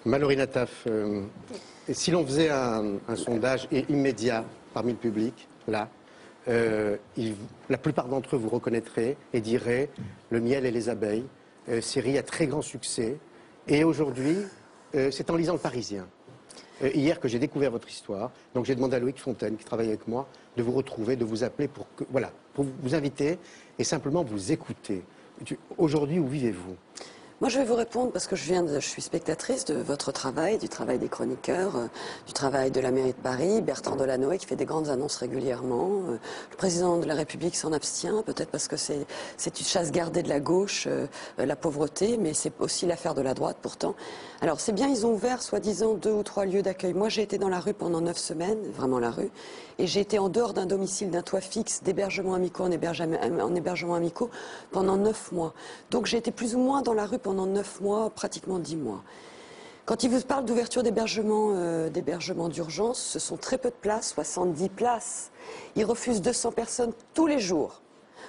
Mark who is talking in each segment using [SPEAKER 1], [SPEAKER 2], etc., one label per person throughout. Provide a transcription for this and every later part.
[SPEAKER 1] Mallory Nataf, si l'on faisait un sondage immédiat parmi le public, là, la plupart d'entre eux vous reconnaîtraient et diraient le miel et les abeilles, série à très grand succès. Et aujourd'hui, c'est en lisant Le Parisien, hier que j'ai découvert votre histoire. Donc j'ai demandé à Loïc Fontaine, qui travaille avec moi, de vous retrouver, de vous appeler pour vous inviter et simplement vous écouter. Aujourd'hui, où vivez-vous ?
[SPEAKER 2] Moi, je vais vous répondre parce que je suis spectatrice de votre travail, du travail des chroniqueurs, du travail de la mairie de Paris, Bertrand Delanoë qui fait des grandes annonces régulièrement. Le président de la République s'en abstient, peut-être parce que c'est une chasse gardée de la gauche, la pauvreté, mais c'est aussi l'affaire de la droite pourtant. Alors c'est bien, ils ont ouvert soi-disant 2 ou 3 lieux d'accueil. Moi, j'ai été dans la rue pendant 9 semaines, vraiment la rue, et j'ai été en dehors d'un domicile, d'un toit fixe, d'hébergement amicaux en hébergement amicaux pendant 9 mois. Donc j'ai été plus ou moins dans la rue pendant 9 mois, pratiquement 10 mois. Quand ils vous parlent d'ouverture d'hébergement d'urgence, ce sont très peu de places, 70 places. Ils refusent 200 personnes tous les jours.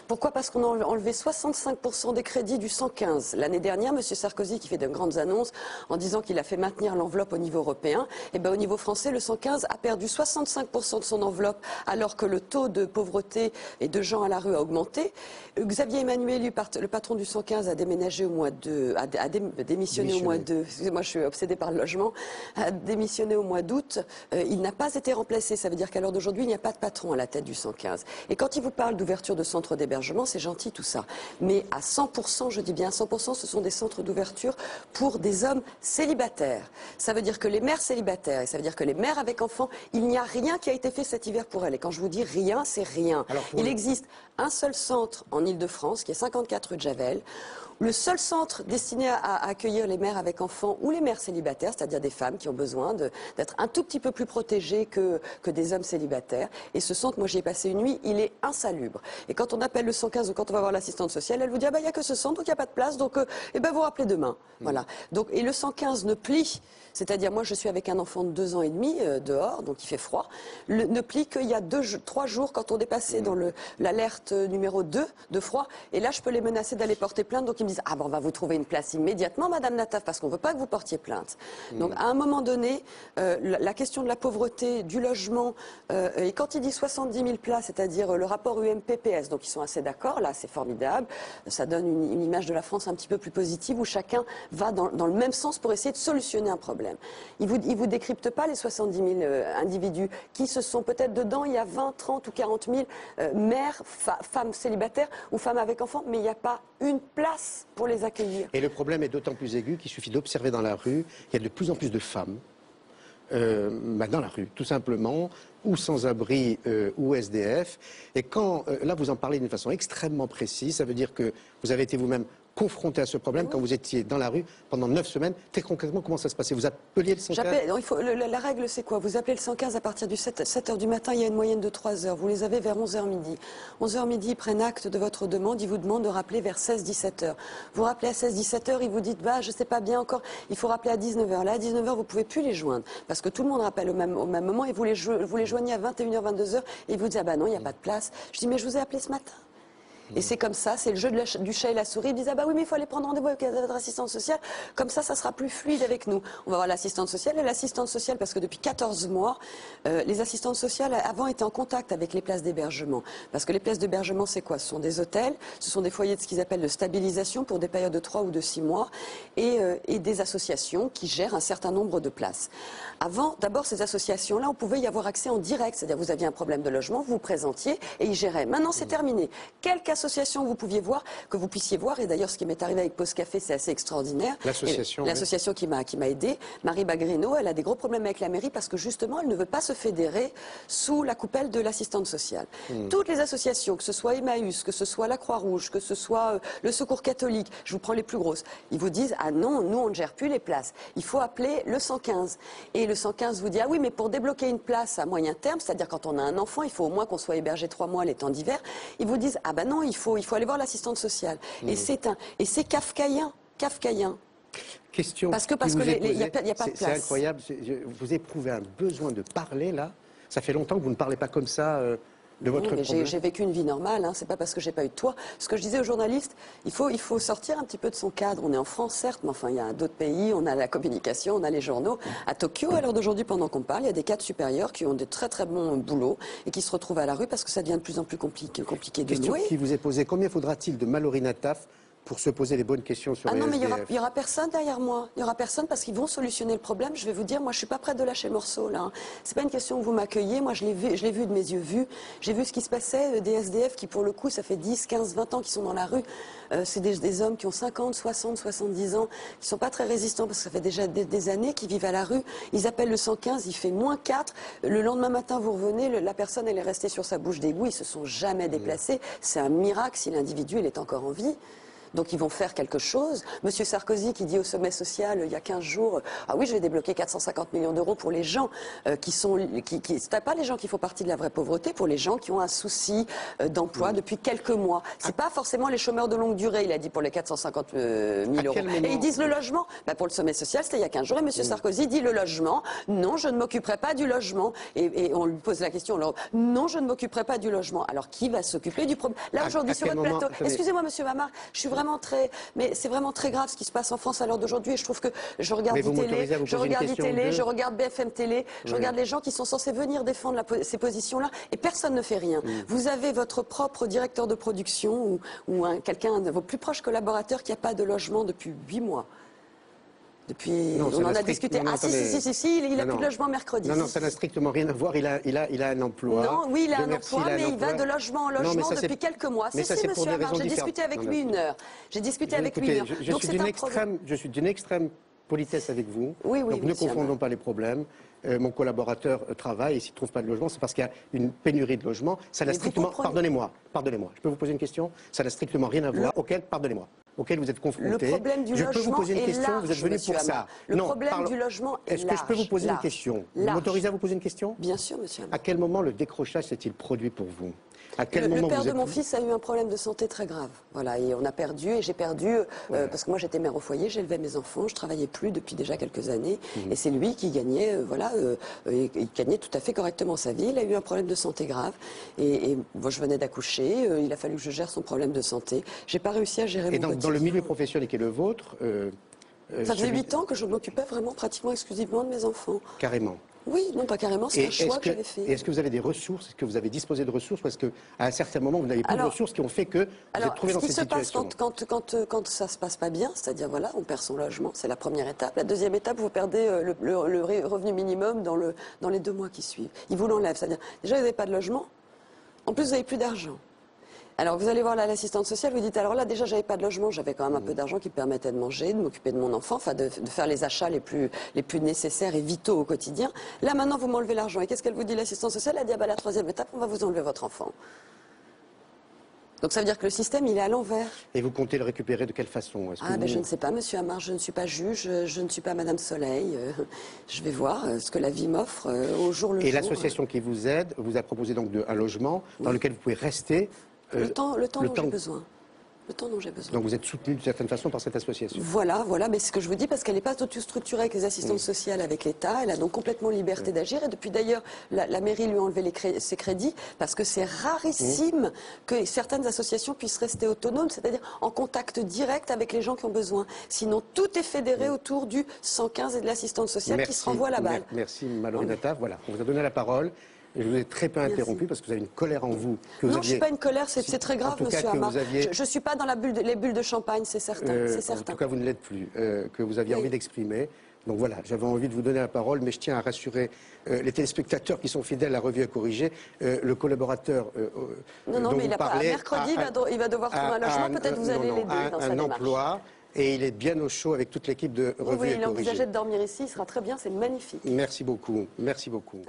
[SPEAKER 2] Pourquoi ? Parce qu'on a enlevé 65% des crédits du 115. L'année dernière, M. Sarkozy, qui fait de grandes annonces en disant qu'il a fait maintenir l'enveloppe au niveau européen, et bien au niveau français, le 115 a perdu 65% de son enveloppe, alors que le taux de pauvreté et de gens à la rue a augmenté. Xavier Emmanuel, le patron du 115, a déménagé au mois de, a démissionné au mois de, excusez-moi, je suis obsédée par le logement, a démissionné au mois d'août. Il n'a pas été remplacé. Ça veut dire qu'à l'heure d'aujourd'hui, il n'y a pas de patron à la tête du 115. Et quand il vous parle d'ouverture de centres d'hébergement, c'est gentil tout ça. Mais à 100%, je dis bien à 100%, ce sont des centres d'ouverture pour des hommes célibataires. Ça veut dire que les mères célibataires, et ça veut dire que les mères avec enfants, il n'y a rien qui a été fait cet hiver pour elles. Et quand je vous dis rien, c'est rien. Il existe un seul centre en Île-de-France, qui est 54 rue de Javel. Le seul centre destiné à accueillir les mères avec enfants ou les mères célibataires, c'est-à-dire des femmes qui ont besoin d'être un tout petit peu plus protégées que des hommes célibataires. Et ce centre, moi j'y ai passé une nuit, il est insalubre. Et quand on appelle le 115 ou quand on va voir l'assistante sociale, elle vous dit ah bah il n'y a que ce centre, donc il n'y a pas de place, donc vous rappelez demain. Voilà. Donc, et le 115 ne plie, c'est-à-dire moi je suis avec un enfant de 2 ans et demi dehors, donc il fait froid, ne plie qu'il y a 3 jours quand on dépassait dans l'alerte numéro 2 de froid. Et là je peux les menacer d'aller porter plainte, donc ils me disent ah ben on va vous trouver une place immédiatement Madame Nataf parce qu'on ne veut pas que vous portiez plainte. Donc à un moment donné, la question de la pauvreté, du logement, et quand il dit 70 000 places, c'est-à-dire le rapport UMPPS, donc ils sont assez d'accord, là c'est formidable, ça donne une image de la France un petit peu plus positive où chacun va dans le même sens pour essayer de solutionner un problème. Ils vous décryptent pas les 70 000 individus qui se sont peut-être dedans, il y a 20, 30 ou 40 000 mères, femmes célibataires ou femmes avec enfants, mais il n'y a pas une place pour les accueillir.
[SPEAKER 1] Et le problème est d'autant plus aigu qu'il suffit d'observer dans la rue, il y a de plus en plus de femmes dans la rue, tout simplement, ou sans-abri ou SDF. Et quand, là vous en parlez d'une façon extrêmement précise, ça veut dire que vous avez été vous-même confronté à ce problème quand vous étiez dans la rue pendant 9 semaines. Très concrètement, comment ça se passait? Vous appeliez le 115?
[SPEAKER 2] La règle, c'est quoi? Vous appelez le 115 à partir du 7h du matin, il y a une moyenne de 3 heures. Vous les avez vers 11h midi. 11h midi, ils prennent acte de votre demande, ils vous demandent de rappeler vers 16-17h. Vous rappelez à 16-17h, ils vous disent, bah, je sais pas bien encore, il faut rappeler à 19h. Là, à 19h, vous pouvez plus les joindre. Parce que tout le monde rappelle au même moment et vous les joignez à 21h, 22h et ils vous disent, ah bah non, il n'y a pas de place. Je dis, mais je vous ai appelé ce matin. Et c'est comme ça, c'est le jeu du chat et la souris. Ils disent, ah bah oui, mais il faut aller prendre rendez-vous avec votre assistante sociale. Comme ça sera plus fluide avec nous. On va voir l'assistante sociale. Et l'assistante sociale, parce que depuis 14 mois, les assistantes sociales, avant, étaient en contact avec les places d'hébergement. Parce que les places d'hébergement, c'est quoi? Ce sont des hôtels, ce sont des foyers de ce qu'ils appellent de stabilisation pour des périodes de 3 ou de 6 mois, et des associations qui gèrent un certain nombre de places. Avant, d'abord, ces associations-là, on pouvait y avoir accès en direct. C'est-à-dire, vous aviez un problème de logement, vous vous présentiez, et ils géraient. Maintenant, c'est terminé. Quelques associations que vous puissiez voir, et d'ailleurs ce qui m'est arrivé avec Pause Café, c'est assez extraordinaire. L'association qui m'a aidé, Marie Bagrino, elle a des gros problèmes avec la mairie parce que justement elle ne veut pas se fédérer sous la coupelle de l'assistante sociale. Toutes les associations, que ce soit Emmaüs, que ce soit la Croix-Rouge, que ce soit le Secours catholique, je vous prends les plus grosses, ils vous disent ah non, nous on ne gère plus les places, il faut appeler le 115. Et le 115 vous dit ah oui, mais pour débloquer une place à moyen terme, c'est-à-dire quand on a un enfant, il faut au moins qu'on soit hébergé 3 mois les temps d'hiver, ils vous disent ah ben non, il faut aller voir l'assistante sociale. Et c'est kafkaïen.
[SPEAKER 1] Question
[SPEAKER 2] parce qu'il n'y a pas de place.
[SPEAKER 1] C'est incroyable. Vous éprouvez un besoin de parler là. Ça fait longtemps que vous ne parlez pas comme ça de votre problème.
[SPEAKER 2] J'ai vécu une vie normale, hein. C'est pas parce que j'ai pas eu de toit. Ce que je disais aux journalistes, il faut sortir un petit peu de son cadre. On est en France, certes, mais enfin, il y a d'autres pays, on a la communication, on a les journaux. À Tokyo, à l'heure d'aujourd'hui, pendant qu'on parle, il y a des cadres supérieurs qui ont de très très bons boulots et qui se retrouvent à la rue parce que ça devient de plus en plus compliqué de
[SPEAKER 1] Question
[SPEAKER 2] louer.
[SPEAKER 1] qui vous est posée, combien faudra-t-il de Mallory Nataf pour se poser les bonnes questions sur les
[SPEAKER 2] Non, mais
[SPEAKER 1] SDF?
[SPEAKER 2] il y aura personne derrière moi. Il y aura personne parce qu'ils vont solutionner le problème. Je vais vous dire, moi, je suis pas prête de lâcher le morceau, là. Hein. C'est pas une question que vous m'accueillez. Moi, je l'ai vu de mes yeux vus. J'ai vu ce qui se passait, des SDF qui, pour le coup, ça fait 10, 15, 20 ans qu'ils sont dans la rue. C'est des hommes qui ont 50, 60, 70 ans, qui sont pas très résistants parce que ça fait déjà des années qu'ils vivent à la rue. Ils appellent le 115, il fait -4. Le lendemain matin, vous revenez, la personne, elle est restée sur sa bouche d'égout. Ils se sont jamais déplacés. C'est un miracle si l'individu, il est encore en vie. Donc ils vont faire quelque chose. Monsieur Sarkozy qui dit au sommet social il y a 15 jours, ah oui, je vais débloquer 450 millions d'euros pour les gens c'est pas les gens qui font partie de la vraie pauvreté, pour les gens qui ont un souci d'emploi depuis quelques mois. C'est pas forcément les chômeurs de longue durée, il a dit pour les 450 000 euros. Et ils disent le logement. Pour le sommet social, c'était il y a 15 jours et monsieur Sarkozy dit le logement. Non, je ne m'occuperai pas du logement. Et on lui pose la question, non, je ne m'occuperai pas du logement. Alors qui va s'occuper du problème? Là aujourd'hui sur votre plateau, excusez-moi monsieur Mamard, je suis vraiment mais c'est vraiment très grave ce qui se passe en France à l'heure d'aujourd'hui. Et je trouve que je regarde je regarde BFM Télé, je regarde les gens qui sont censés venir défendre ces positions-là et personne ne fait rien. Vous avez votre propre directeur de production ou quelqu'un de vos plus proches collaborateurs qui n'a pas de logement depuis 8 mois. On en a discuté. Il a plus de logement mercredi.
[SPEAKER 1] Non, ça n'a strictement rien à voir. Il a un emploi.
[SPEAKER 2] Non, oui, il a un emploi, mais il va de logement en logement depuis quelques mois. Si, monsieur Amar, j'ai discuté avec lui 1 heure. J'ai discuté avec lui 1 heure.
[SPEAKER 1] Je suis d'une extrême politesse avec vous.
[SPEAKER 2] Oui,
[SPEAKER 1] donc ne confondons pas les problèmes. Mon collaborateur travaille et s'il ne trouve pas de logement, c'est parce qu'il y a une pénurie de logement. Ça n'a strictement. Pardonnez-moi. Je peux vous poser une question? Ça n'a strictement rien à voir. Auquel vous êtes confronté.
[SPEAKER 2] Le problème du logement
[SPEAKER 1] peux vous poser une question,
[SPEAKER 2] large,
[SPEAKER 1] vous êtes venu pour ça.
[SPEAKER 2] Le problème du logement est large.
[SPEAKER 1] Est-ce que je peux vous poser une question? Vous m'autorisez à vous poser une question?
[SPEAKER 2] Bien sûr, monsieur Amar.
[SPEAKER 1] À quel moment le décrochage s'est-il produit pour vous?
[SPEAKER 2] Le père de mon fils a eu un problème de santé très grave. Voilà, et on a perdu, et j'ai perdu, parce que moi j'étais mère au foyer, j'élevais mes enfants, je travaillais plus depuis déjà quelques années, et c'est lui qui gagnait, il gagnait tout à fait correctement sa vie. Il a eu un problème de santé grave, et moi je venais d'accoucher, il a fallu que je gère son problème de santé. J'ai pas réussi à gérer mon quotidien.
[SPEAKER 1] Et dans le milieu professionnel qui est le vôtre,
[SPEAKER 2] ça faisait 8 ans que je m'occupais vraiment pratiquement exclusivement de mes enfants.
[SPEAKER 1] Carrément.
[SPEAKER 2] Oui, non pas carrément, c'est un choix que j'avais fait.
[SPEAKER 1] Et est-ce que vous avez des ressources? Est-ce que vous avez disposé de ressources? Ou est-ce qu'à un certain moment, vous n'avez plus de ressources qui ont fait que vous êtes trouvé dans cette situation?
[SPEAKER 2] Quand ça se passe pas bien, c'est-à-dire voilà, on perd son logement, c'est la première étape. La deuxième étape, vous perdez le revenu minimum dans les 2 mois qui suivent. Ils vous l'enlèvent, c'est-à-dire déjà vous n'avez pas de logement, en plus vous n'avez plus d'argent. Alors vous allez voir l'assistante sociale, vous dites alors là déjà j'avais pas de logement, j'avais quand même un peu d'argent qui me permettait de manger, de m'occuper de mon enfant, enfin de faire les achats les plus nécessaires et vitaux au quotidien. Là maintenant vous m'enlevez l'argent et qu'est-ce qu'elle vous dit l'assistante sociale? Elle dit la 3e étape, on va vous enlever votre enfant. Donc ça veut dire que le système il est à l'envers.
[SPEAKER 1] Et vous comptez le récupérer de quelle façon?
[SPEAKER 2] Je ne sais pas monsieur Amar, je ne suis pas juge, je ne suis pas Madame Soleil. Je vais voir ce que la vie m'offre au jour le jour.
[SPEAKER 1] Et l'association qui vous aide vous a proposé donc un logement dans lequel vous pouvez rester.
[SPEAKER 2] Le temps dont j'ai besoin. Le temps dont j'ai besoin.
[SPEAKER 1] Donc vous êtes soutenu d'une certaine façon par cette association.
[SPEAKER 2] Voilà, mais c'est ce que je vous dis parce qu'elle n'est pas tout structurée avec les assistantes sociales avec l'État. Elle a donc complètement liberté d'agir. Et depuis d'ailleurs, la mairie lui a enlevé ses crédits parce que c'est rarissime que certaines associations puissent rester autonomes, c'est-à-dire en contact direct avec les gens qui ont besoin. Sinon, tout est fédéré autour du 115 et de l'assistante sociale qui se renvoie la balle.
[SPEAKER 1] Merci Mallory Nataf. Voilà, on vous a donné la parole. Et je vous ai très peu interrompu parce que vous avez une colère en vous.
[SPEAKER 2] Non, je ne suis pas une colère, c'est très grave, monsieur Amar. Je ne suis pas dans les bulles de champagne, c'est certain.
[SPEAKER 1] En tout cas, vous ne l'êtes plus, que vous aviez envie d'exprimer. Donc voilà, j'avais envie de vous donner la parole, mais je tiens à rassurer les téléspectateurs qui sont fidèles à Revue et Corrigé. Le collaborateur
[SPEAKER 2] non, mais il n'a pas. Mercredi, il va devoir trouver un logement, peut-être vous allez l'aider dans sa démarche.
[SPEAKER 1] Emploi. Et il est bien au chaud avec toute l'équipe de Revue et Corrigé.
[SPEAKER 2] Il envisageait de dormir ici, il sera très bien, c'est magnifique.
[SPEAKER 1] Merci beaucoup. Merci beaucoup.